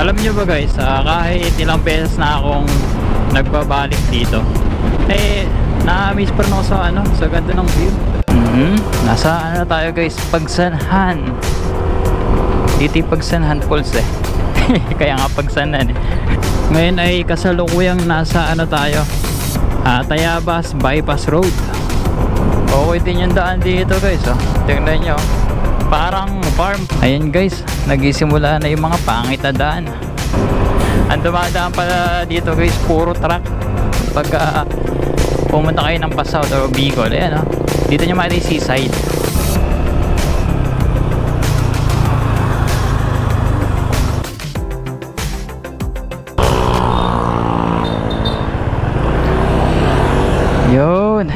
Alam niyo ba guys, kahit ilang beses na akong nagbabalik dito, na-miss pa rin ako sa sa ganda ng view. Nasa tayo guys, Pagsanhan. Dito Pagsanhan Falls kaya nga Pagsanhan Ngayon ay kasalukuyang nasa tayo, Tayabas Bypass Road. Okay din yung daan dito guys, tingnan nyo, parang farm. Ayan guys, nagisimula na yung mga pangit na daan. Ang dumadaan pala dito guys, puro truck. Pagka pumunta kayo ng Pasao o Bicol, ayan dito nyo makita yung seaside. Yun.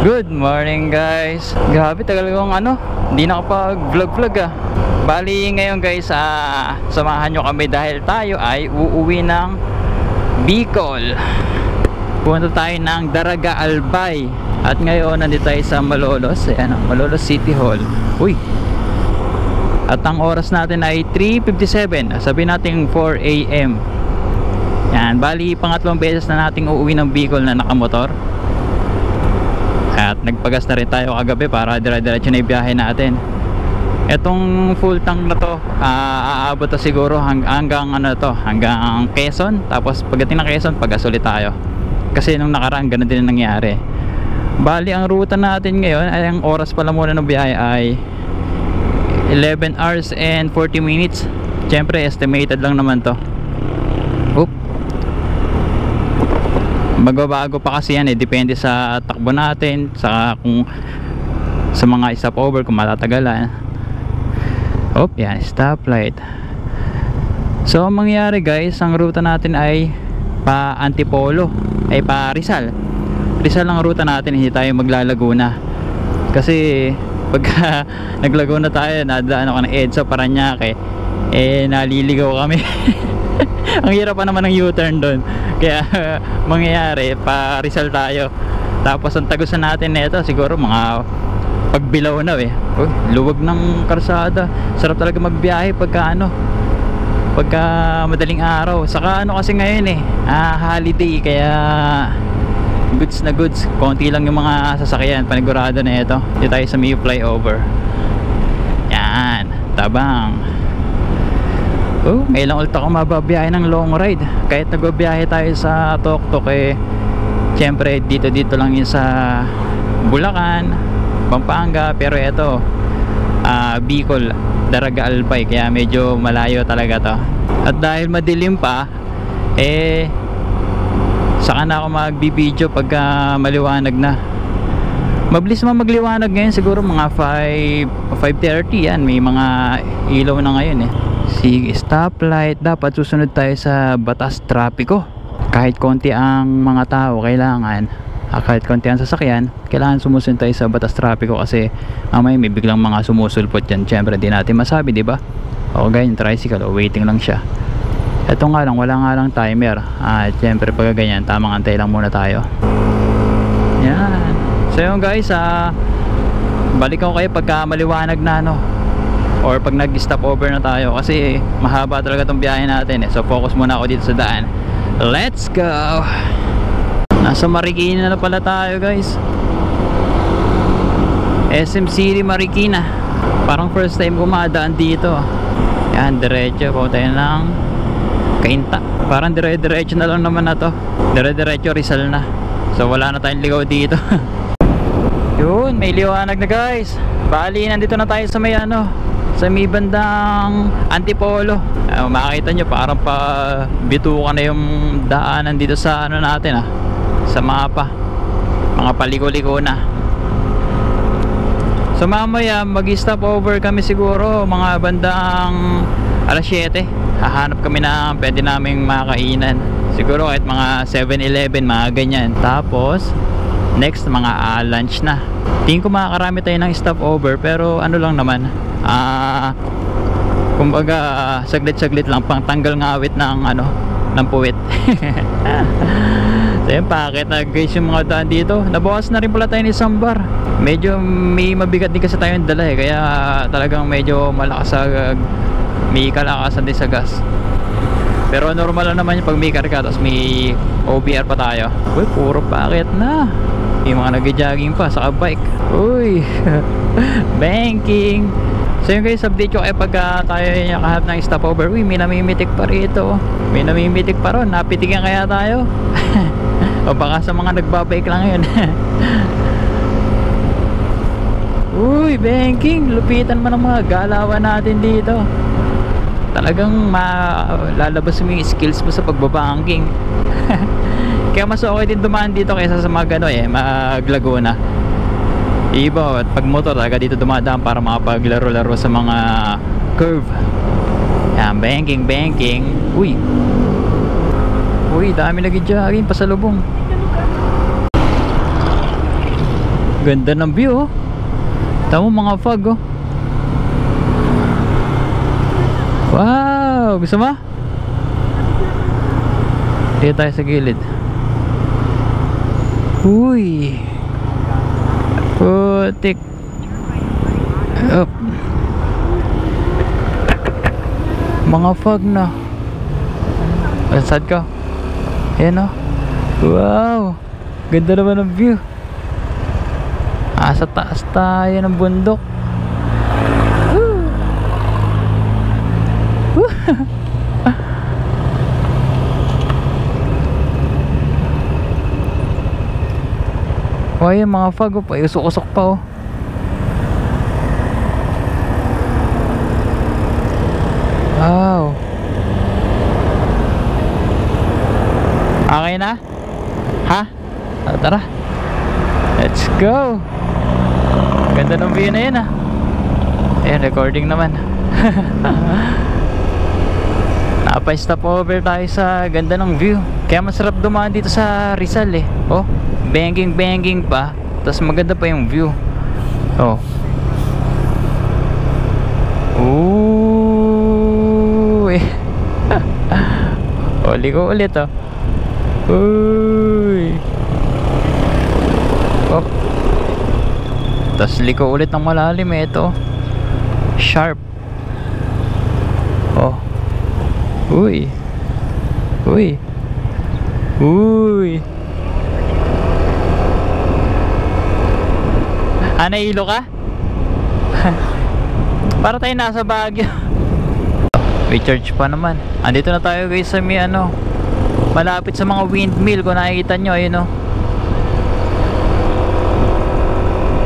Good morning guys. Grabe, tagal kong hindi nakapag-vlog Bali ngayon guys, samahan nyo kami dahil tayo ay uuwi ng Bicol. Punta tayo ng Daraga Albay. At ngayon nandito tayo sa Malolos. Ayan, Malolos City Hall. Uy. At ang oras natin ay 3:57. Sabihin natin 4 AM. Yan, bali pangatlong beses na nating uuwi ng Bicol na nakamotor. At nagpagas na rin tayo kagabi para dire-diretso na ibiyahe natin. Etong full tank na to, aabot na siguro hanggang hanggang Quezon. Tapos pagdating ng Quezon, pagas ulit tayo. Kasi nung nakaraan ganun din ang nangyari. Bali ang ruta natin ngayon ay, ang oras pala muna ng biyahe ay 11 hours and 40 minutes. Siyempre estimated lang naman to. Oop. Magbabago pa kasi yan depende sa takbo natin, sa mga stopover kung matatagalan. Oh, yan, stoplight. So, ang mangyayari guys, ang ruta natin ay pa Antipolo, ay pa Rizal. Rizal ang ruta natin, hindi tayo maglalaguna. Kasi pagka naglaguna tayo, nadaan ako ng EDSA Parañaque, naliligaw kami. Ang hirap pa naman ng U-turn doon. Kaya mangyayari pa Rizal tayo. Tapos ang tagusan natin nito siguro mga pagbilaw na Uy, luwag ng karsada. Sarap talaga magbiyahe pagka pagka madaling araw. Saka kasi ngayon holiday, kaya goods na goods. Konti lang yung mga sasakyan, panigurado na ito. Dito tayo sa may flyover. Yan, tabang. Oh, ngayon lang ulit ako mababiyahe ng long ride. Kahit nagbabiyahe tayo sa Toktok, syempre dito lang yun sa Bulacan, Pampanga. Pero ito Bicol, Daraga Albay, kaya medyo malayo talaga to. At dahil madilim pa, saka na ako magbibideo pagka maliwanag na. Mabilis naman magliwanag ngayon, siguro mga 5:30 yan. May mga ilaw na ngayon Sige, stoplight. Dapat susunod tayo sa batas trapiko. Kahit konti ang mga tao, kahit konti ang sasakyan, kailangan sumusunod tayo sa batas trapiko. Kasi mamaya may biglang mga sumusulpot dyan. Siyempre di natin masabi, diba? O ganyan, tricycle, waiting lang siya. Ito nga lang, wala nga lang timer. Siyempre pag ganyan, tamang antay lang muna tayo. Yan. So yun guys, balik ako kayo pagka maliwanag na or pag nag-stop over na tayo, kasi mahaba talaga tong biyahe natin So focus muna ako dito sa daan. Let's go. Nasa Marikina na pala tayo guys. SM City Marikina. Parang first time ko madaan dito. Yan, diretso po tayo ng Cainta. Parang dire-diretso na lang naman na to. Dire-diretso Rizal na. So wala na tayong ligaw dito. Yun, may liwanag na guys. Bali, nandito na tayo sa may sa may bandang Antipolo. Makikita nyo parang pa bituka na yung daanan dito sa natin sa mapa. Mga paliko-liko na. So mamaya mag-stop over kami siguro mga bandang alas 7. Hahanap kami na pwede naming makainan. Siguro kahit mga 7-Eleven, mga ganyan. Tapos next mga lunch na. Tingin ko makakarami tayo ng stopover, pero lang naman, kumbaga saglit-saglit lang, pang tanggal ngawit ng ng puwit. So yun, pakit na guys yung mga daan dito. Nabawas na rin pala tayo ni Sambar. Medyo may mabigat din kasi tayong dala kaya talagang medyo malakas sa may kalakasan din sa gas. Pero normal lang naman yung pag may karga tapos may OBR pa tayo. Uy, puro paakyat na. May mga nag-jogging pa sa bike. Uy, banking. So yun guys, update ko kayo pagka tayo nakahanap ng stopover. Uy, may namimitik pa rito. May namimitik pa ron. Napitigan kaya tayo? O baka sa mga nagbabike lang yun. Uy, banking. Lupitan mo ng mga galawan natin dito. Talagang lalabas mo yung skills mo sa pagbabanking. Kaya mas okay din dumaan dito kaysa sa mga gano mag Laguna. Iba at pag motor talaga dito dumadaan para makapaglaro-laro sa mga curve. Yan, banking. Uy, dami nag-jogging pasalubong. Ganda ng view oh. Tama mga fog oh. Wow, gusto mo? Dito tayo sa gilid. Uy, putik. Up. Mga fog na. Saan ka? Ayan o. Wow, ganda naman ng view. Sa taas tayo ng bundok. Oh, yung mga fog pa, usok-usok pa oh. Wow. Okay na? Ha? Tara. Let's go. Ganda ng view na yun ah. Ayan, recording naman. Napa-stop over tayo sa ganda ng view. Kaya masarap dumaan dito sa Rizal eh. Oh, banking pa. Tapos maganda pa yung view. Oh. Ooh. Uli ko ulit oh. Uy. Oh. Tapos liko ulit ng malalim eh. Ito sharp. Oh. Uy. Nailo ka? Para tayo nasa Baguio. May church pa naman. Andito na tayo guys sa may malapit sa mga windmill. Kung nakikita nyo, ayun oh.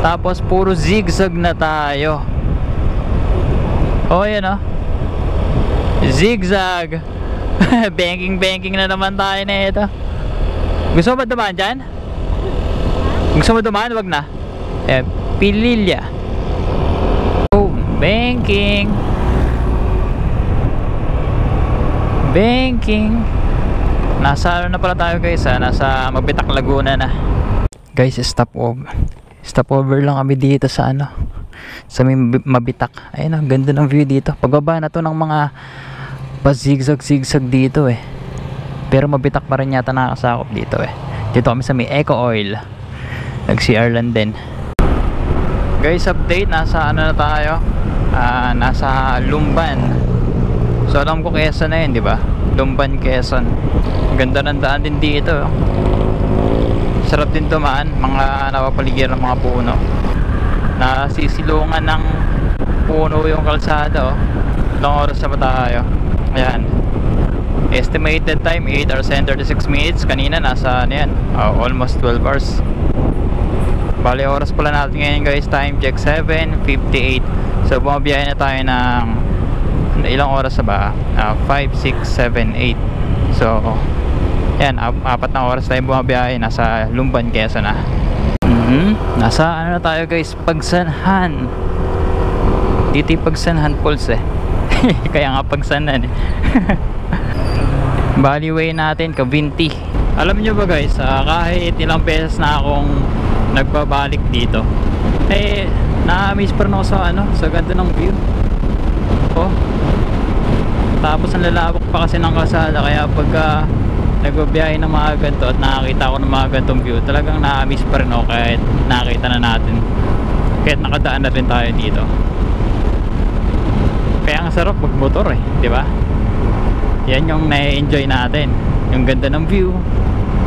Tapos puro zigzag na tayo. Oh, ayun oh. Zigzag. Banking na naman tayo na ito. Gusto mo ba dumaan dyan? Gusto mo dumaan? Wag na. Pililya. Oh, banking. Nasa na pala tayo guys ha? Nasa Mabitak, Laguna na. Guys, stop over lang kami dito sa sa Mabitak. Ayun ang ganda ng view dito. Pagbaba na to ng mga zigzag dito eh. Pero Mabitak pa rin yata nakakasakop dito eh. Dito kami sa may Eco Oil. Nag-CR lang din. Guys, update. Nasa na tayo? Nasa Lumban. So alam ko Quezon na yun, di ba? Lumban, Quezon. Ganda ng daan din dito. Sarap din dumaan. Mga napapaligiran ng mga puno. Nasisilungan ng puno yung kalsada oh. Ilang oras na ba tayo? Ayan. Estimated time 8 hours and 36 minutes. Kanina nasa almost 12 hours. Bali oras pala natin ngayon guys. Time check 7:58. So bumabiyahe na tayo ng ilang oras na ba? 5, 6, 7, 8. So yan, 4 na oras tayo bumabiyahe. Nasa Lumban, Quezon na. Nasa na tayo guys? Pagsanhan. Dito yung Pagsanhan Falls eh. Kaya nga Pagsanhan eh. Bali way natin Cavinti. Alam nyo ba guys, kahit ilang beses na akong nagbabalik dito, na-miss pa rin ako sa ganda ng view. Oh, tapos ang lalawak pa kasi ng kalsada. Kaya pagka nagbabiyahe ng mga ganito at nakakita ko ng mga ganitong view, talagang na-miss pa rin ako kahit nakita na natin, kahit nakadaan na rin tayo dito. Kaya ang sarap magmotor eh, di ba? Yan yung na-enjoy natin, yung ganda ng view.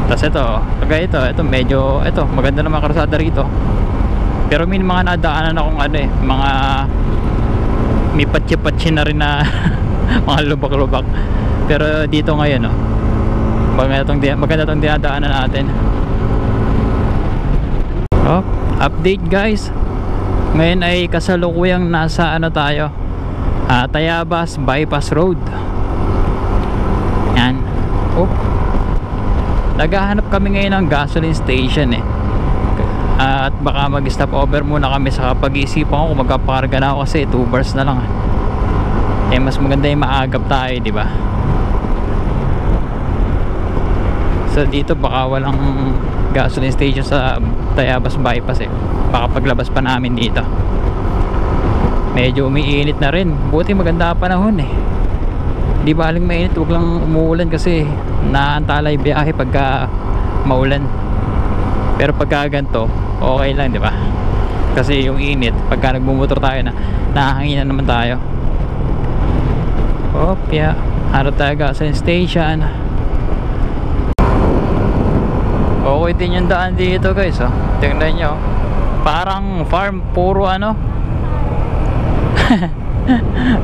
Tapos ito, kagaya ito medyo, maganda naman karusada rito. Pero may mga nadaanan akong ano eh, mga may patsi-patsi na rin na mga lubak-lubak. Pero dito ngayon maganda itong dinadaanan natin. Update guys, ngayon ay kasalukuyang nasa ano tayo, Tayabas Bypass Road. Yan. Naghahanap kami ngayon ng gasoline station eh. At baka mag-stop over muna kami sa pag-iisipan ko kung magpapakarga na ako kasi 2 bars na lang. Eh mas maganda yung maagap tayo, di ba? So dito baka walang gasoline station sa Tayabas Bypass eh. Baka paglabas pa namin dito. Medyo umiinit na rin. Buti maganda panahon eh. Di baling mainit, huwag lang umuulan kasi naantalay biyahe pagka maulan. Pero pagka ganito, okay lang, di ba? Kasi yung init, pagka nagmumotor tayo nahanginan naman tayo. Harap tayo gasoline station. Okay din yung daan dito guys, tingnan nyo. Parang farm, puro ano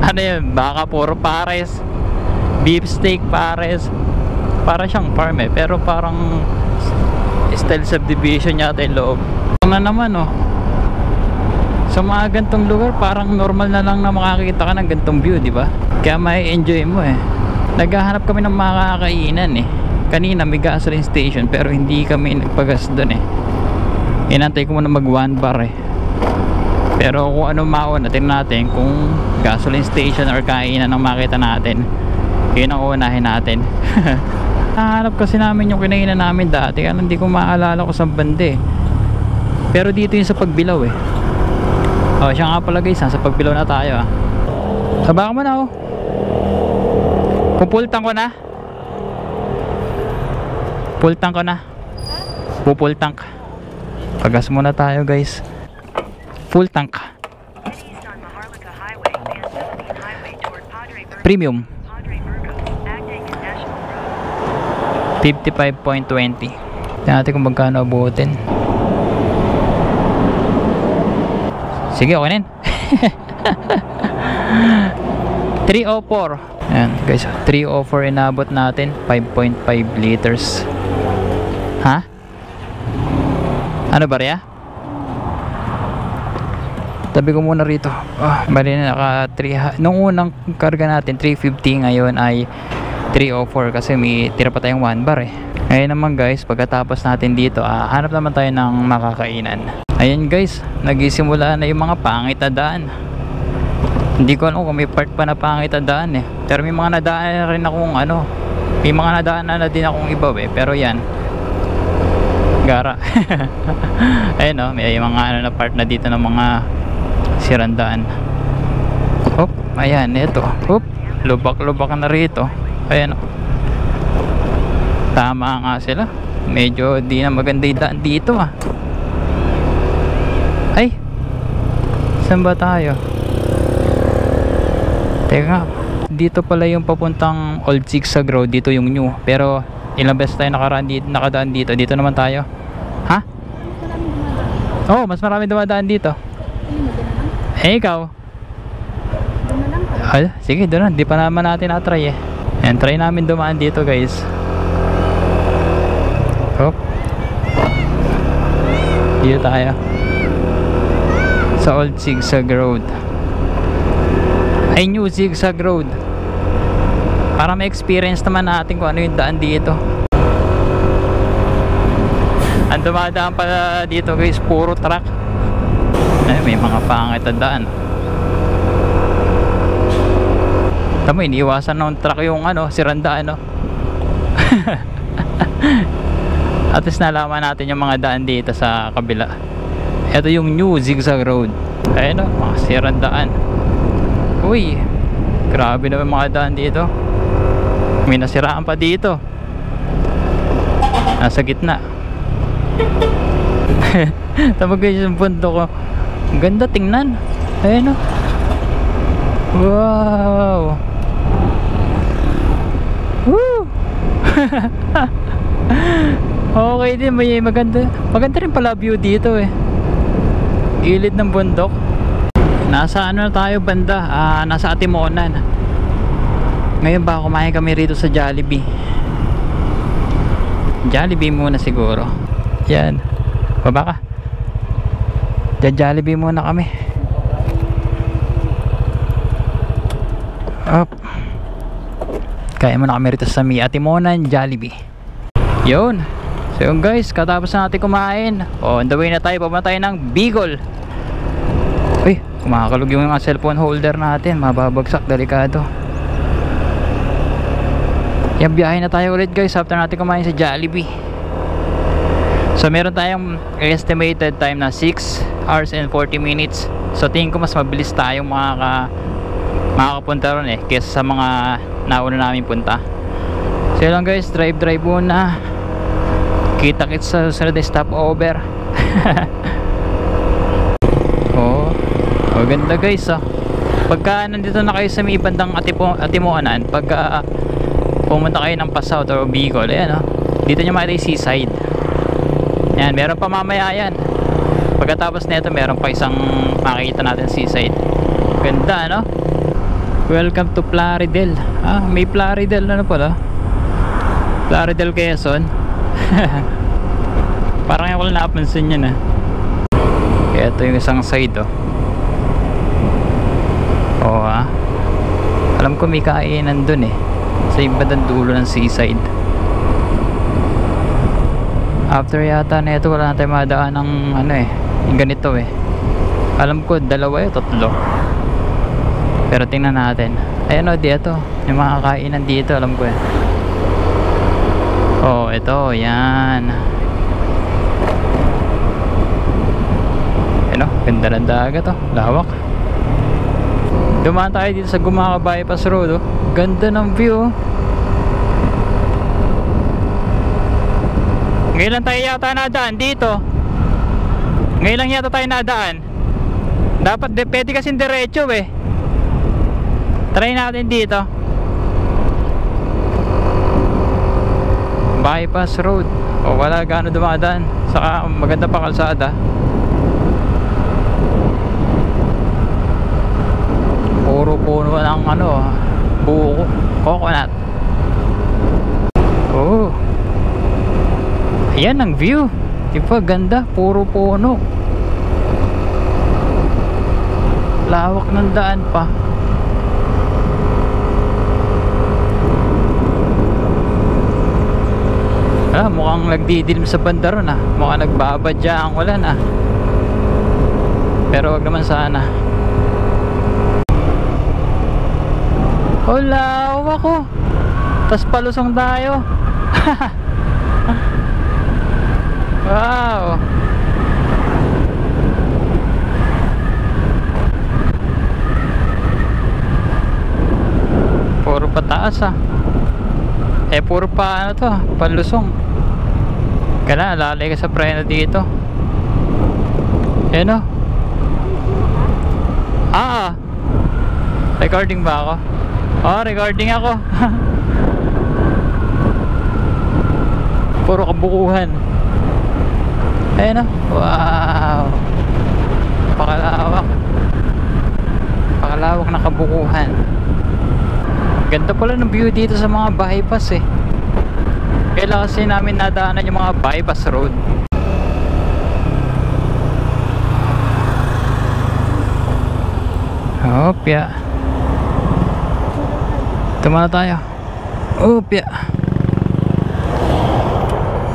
ano yun, baka puro pares, beef steak pares. Para siyang farm eh, pero parang style subdivision yata yung loob. Ano naman sa mga gantong lugar parang normal na lang na makakita ka ng gantong view, di ba? Kaya may enjoy mo eh. Naghahanap kami ng mga kakainan eh. Kanina may gasoline station pero hindi kami nagpagas doon eh. Inantay ko muna mag 1 bar eh. Pero kung ano mauna, tingnan natin kung gasoline station or kainan ang makita natin. Yun ang uunahin natin. Nahanap kasi namin yung kinainan namin dati, kaya hindi ko maalala ko sa bande. Pero dito yung sa Pagbilao eh. Siya nga pala guys, sa Pagbilao na tayo Baka mo na Pupultang ko na. Pupultang. Pagas muna tayo guys. Full tank. Premium 55.20. Tingnan natin kung magkano abutin. Sige, okay na yun. 304. Ayan guys, 304 inabot natin. 5.5 liters. Ha? Ano ba rin? Tabi ko muna rito. Bali na naka 3. Nung unang karga natin 350, ngayon ay 304 kasi may tira pa tayong 1 bar eh. Ngayon naman guys, pagkatapos natin dito, hanap naman tayo ng makakainan. Ayan guys, nagisimula na yung mga pangit na daan. Hindi ko alam kung may part pa na pangit na daan eh. Pero may mga nadaan rin akong may mga nadaan na din akong iba eh. Pero yan, gara. Ayun may mga na part na dito ng mga sirandaan. Ayan, ito. Lubak-lubak na rito. Ayan tama nga sila. Medyo di na maganda yung daan dito Ay, saan ba tayo? Teka, dito pala yung papuntang Old Zigzag Road. Dito yung new. Pero ilang beses tayo nakadaan dito. Dito naman tayo. Ha? Mas marami dumadaan dito. Ikaw? Sige, doon na. Di pa naman natin na-try eh. Ayan, try namin dumaan dito guys. Dito tayo sa Old Zigzag Road. Ay, New Zigzag Road. Para may experience naman natin kung ano yung daan dito. Ang dumadaan pala dito guys, puro truck. May mga pangit na daan. Tama, iniiwasan ng truck yung siranda At least nalaman natin yung mga daan dito sa kabila. Ito yung New Zigzag Road. Ayun mga sirandaan. Uy, grabe naman mga daan dito. May nasiraan pa dito. Nasa gitna. Tama guys yung bundok ko. Ganda tingnan. Ayun Wow. Woo. Okay din, may maganda rin pala view dito eh. Gilid ng bundok. Nasa ano na tayo banda? Nasa Atimonan. Ngayon ba kumain kami rito sa Jollibee. Jollibee muna siguro. Yan. Baba ka. Jollibee muna kami. Up. Kaya muna kami rito sa Atimonan Jollibee. Yun. So yun guys, katapos na natin kumain, on the way na tayo, papunta tayo ng Bicol. Uy, kumakalog yung cellphone holder natin, mababagsak, delikado. Yan, biyahe na tayo ulit guys after natin kumain sa Jollibee. So meron tayong estimated time na 6 hours and 40 minutes. So tingin ko mas mabilis tayong makakapunta ron eh kaysa sa mga nauna namin punta. So yun lang guys, drive muna. Kita-kits sa susunod na stopover. Oh, maganda guys ah. Pagka nandito na kayo sa may bandang Atimonan, pagka pumunta kayo ng Pasao or Bicol, ayan oh, dito nyo makita yung seaside. Ayan, meron pa mamaya yan. Pagkatapos nito meron pa isang makikita natin seaside. Ganda no? Welcome to Plaridel. May Plaridel na pala. Plaridel Quezon. Parang yung wala napansin yun ah. Kaya ito yung isang side oh. Oo ah. Alam ko may kainan dun eh, sa ibang dulo ng seaside. After yata na ito wala na tayo madaan ng ano eh, yung ganito eh. Alam ko dalawa o tatlo, pero tingnan natin. Ayan o, dito yung mga kainan dito, alam ko eh. Oh, ito, yan. Ano, ganda ng dagat oh, lawak. Dumaan tayo dito sa Gumaca Bypass Road oh. Ganda ng view oh. Ngayon lang tayo yata nadaan dito. Ngayon lang yata tayo nadaan. Dapat pwede kasing diretso eh. Try natin dito. Bypass Road. O wala gaano dumadaan. Saka maganda pa kalsada. Puro puno ng ano, buko, coconut. Oh. Ayan ang view. Diba ganda, puro puno. Lawak ng daan pa. Mukhang nagdidilim sa banda ron ah. Mukhang nagbabadya ang ulan ah. Pero wag naman sana. Oh, lawak oh. Tas palusong tayo. Wow. Puro pataas ah. Puro pa ano to, palusong. Kaya lalay ka sa preno dito. Ayan o. Recording ba ako? Recording ako. Puro kabukuhan. Ayan o. Wow. Pakalawak na kabukuhan. Ganda pala ng view dito sa mga bypass eh. Kailan kasi namin nadaanan yung mga bypass road. Opya. Tama na tayo. Opya.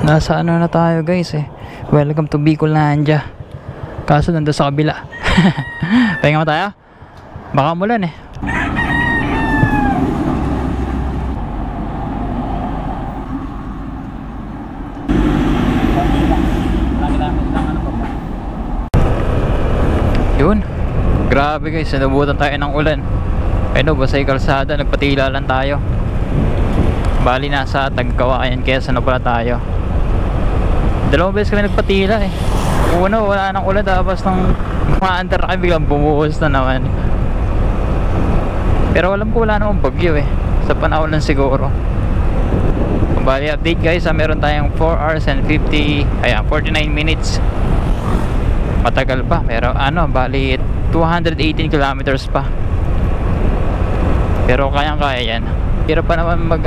Nasa ano na tayo guys eh. Welcome to Bicollandia. Kaso nandun sa kabila. Pahinga mo tayo. Baka mulan eh. Yun. Grabe guys, nabutan tayo ng ulan. Ayun, basta yung kalsada, nagpatila lang tayo. Bali nasa Tagkawayan, Quezon na pala tayo. Dalawang beses kami nagpatila eh. Una wala nang ulan, tapos nung maandar na kami biglang bumuhos na naman. Pero alam ko wala namang bagyo eh, sa panahon lang siguro. Bali update guys, meron tayong 4 hours and 49 minutes. Matagal pa, pero bali 218 kilometers pa. Pero kayang kaya yan. Hirap pa naman pag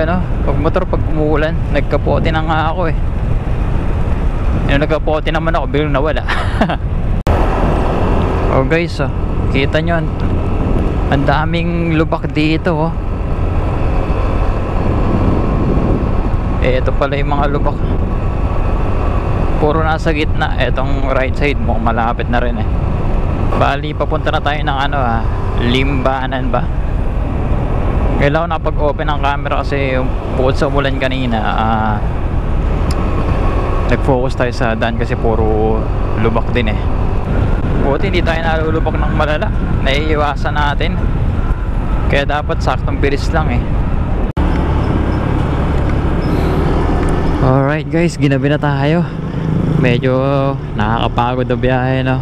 motor pag umuulan. Nagkapote na nga ako eh. Yung nagkapote naman ako, biglang nawala. Oh guys, kita nyo, ang daming lubak dito. Ito pala yung mga lubak. Puro nasa gitna. Etong right side mo malapit na rin eh. Bali papunta na tayo ng Limbanan ba. Kailangan nakapag-open ang camera kasi bukod sa umulan kanina, nag-focus tayo sa daan kasi puro lubak din eh. Buti hindi tayo nalulubak ng malala. Naiiwasan natin. Kaya dapat saktong bilis lang eh. Alright guys, ginabi na tayo. Medyo nakakapagod na biyahe no.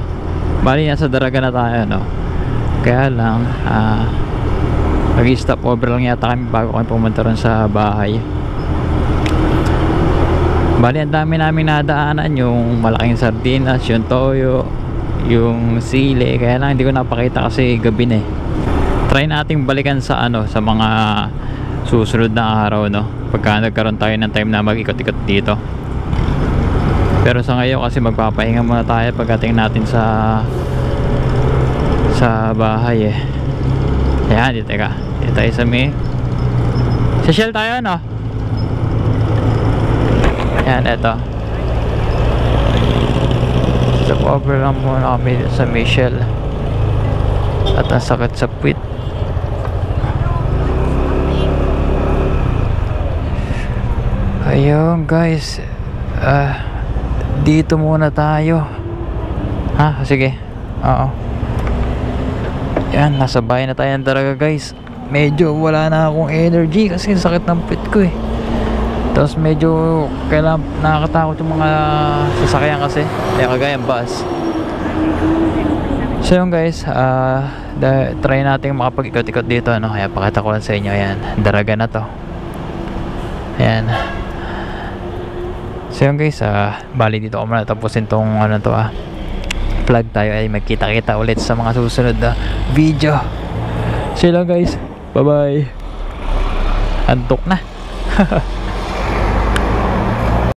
Bali nasa Daraga na tayo no. Kaya lang nag-stop over lang yata kami bago kami pumunta ron sa bahay. Bali ang dami namin nadaanan, yung malaking sardinas, yung toyo, yung sili. Kaya lang hindi ko napakita kasi gabi na eh. Try nating balikan sa sa mga susunod na araw no, pagka nagkaroon tayo ng time na mag-ikot-ikot dito. Pero sa ngayon kasi magpapahinga muna tayo pagdating natin sa bahay eh. Ayan, dito tayo sa sa Shell tayo no. Ayan, eto stop over lang muna kami sa Shell. At ang sakit sa puwit. Ayun guys, dito muna tayo. Sige. Oo. Yan, nasa bahay na tayo ng Daraga guys. Medyo wala na akong energy kasi sakit ng puwit ko eh. Tapos medyo nakakatakot yung mga sasakyan kasi. Kaya kagaya bus. So yun guys, try natin makapag-ikot-ikot dito no? Kaya pakita ko lang sa inyo. Ayan, Daraga na to. Ayan. So yun guys, bali dito ko muna tapusin tong vlog tayo ay magkita-kita ulit sa mga susunod na video. So yun lang guys, bye bye. Antok na.